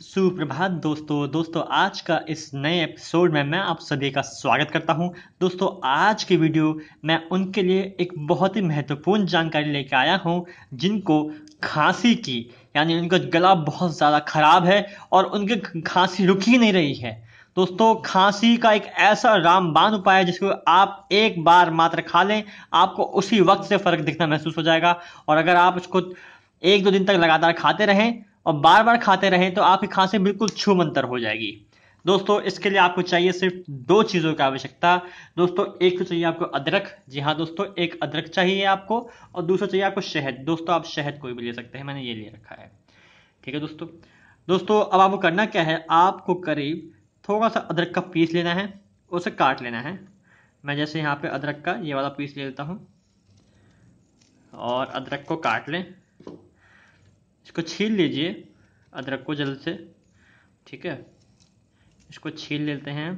सुप्रभात दोस्तों आज का इस नए एपिसोड में मैं आप सभी का स्वागत करता हूं। दोस्तों आज की वीडियो मैं उनके लिए एक बहुत ही महत्वपूर्ण जानकारी लेकर आया हूं जिनको खांसी की यानी उनका गला बहुत ज़्यादा खराब है और उनकी खांसी रुक ही नहीं रही है। दोस्तों खांसी का एक ऐसा रामबाण उपाय है जिसको आप एक बार मात्र खा लें, आपको उसी वक्त से फर्क दिखना महसूस हो जाएगा। और अगर आप उसको एक दो दिन तक लगातार खाते रहें और बार बार खाते रहें तो आपकी खांसी बिल्कुल छूमंतर हो जाएगी। दोस्तों इसके लिए आपको चाहिए सिर्फ दो चीज़ों की आवश्यकता। दोस्तों एक तो चाहिए आपको अदरक, जी हाँ दोस्तों एक अदरक चाहिए आपको, और दूसरा चाहिए आपको शहद। दोस्तों आप शहद कोई भी ले सकते हैं, मैंने ये ले रखा है, ठीक है दोस्तों। दोस्तों अब आपको करना क्या है, आपको करीब थोड़ा सा अदरक का पीस लेना है, उसे काट लेना है। मैं जैसे यहाँ पे अदरक का ये वाला पीस ले लेता हूँ और अदरक को काट लें। इसको छील लीजिए अदरक को जल्द से, ठीक है, इसको छील लेते हैं।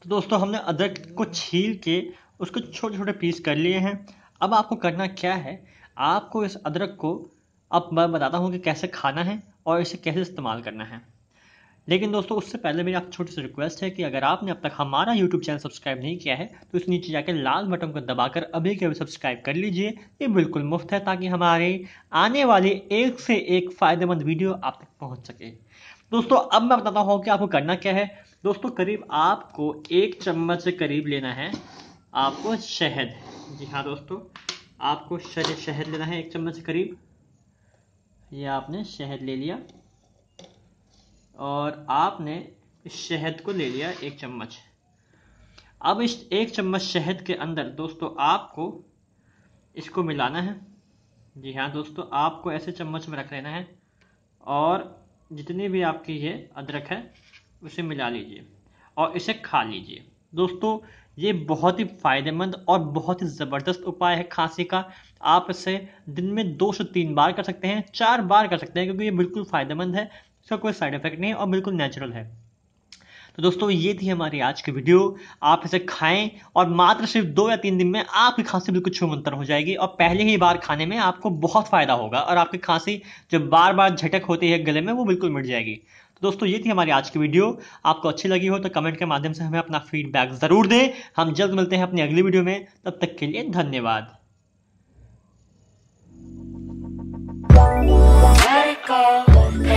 तो दोस्तों हमने अदरक को छील के उसको छोटे छोटे पीस कर लिए हैं। अब आपको करना क्या है, आपको इस अदरक को, अब मैं बताता हूँ कि कैसे खाना है और इसे कैसे इस्तेमाल करना है। लेकिन दोस्तों उससे पहले मेरी आपसे छोटी सी रिक्वेस्ट है कि अगर आपने अब तक हमारा यूट्यूब चैनल सब्सक्राइब नहीं किया है तो इस नीचे जाकर लाल बटन को दबाकर अभी के अभी सब्सक्राइब कर लीजिए। ये बिल्कुल मुफ्त है ताकि हमारे आने वाली एक से एक फ़ायदेमंद वीडियो आप तक पहुंच सके। दोस्तों अब मैं बताता हूँ कि आपको करना क्या है। दोस्तों करीब आपको 1 चम्मच से करीब लेना है आपको शहद। जी हाँ दोस्तों आपको शहद लेना है 1 चम्मच से करीब। ये आपने शहद ले लिया और आपने इस शहद को ले लिया 1 चम्मच। अब इस 1 चम्मच शहद के अंदर दोस्तों आपको इसको मिलाना है। जी हाँ दोस्तों आपको ऐसे चम्मच में रख लेना है और जितनी भी आपकी ये अदरक है उसे मिला लीजिए और इसे खा लीजिए। दोस्तों ये बहुत ही फ़ायदेमंद और बहुत ही ज़बरदस्त उपाय है खांसी का। आप इसे दिन में 2 से 3 बार कर सकते हैं, 4 बार कर सकते हैं, क्योंकि ये बिल्कुल फ़ायदेमंद है, इसका कोई साइड इफेक्ट नहीं है और बिल्कुल नेचुरल है। तो दोस्तों ये थी हमारी आज की वीडियो। आप इसे खाएं और मात्र सिर्फ 2 या 3 दिन में आपकी खांसी बिल्कुल छूमंतर हो जाएगी और पहले ही बार खाने में आपको बहुत फ़ायदा होगा और आपकी खांसी जो बार बार झटक होती है गले में वो बिल्कुल मिट जाएगी। तो दोस्तों ये थी हमारी आज की वीडियो। आपको अच्छी लगी हो तो कमेंट के माध्यम से हमें अपना फीडबैक ज़रूर दें। हम जल्द मिलते हैं अपनी अगली वीडियो में, तब तक के लिए धन्यवाद। Let it go.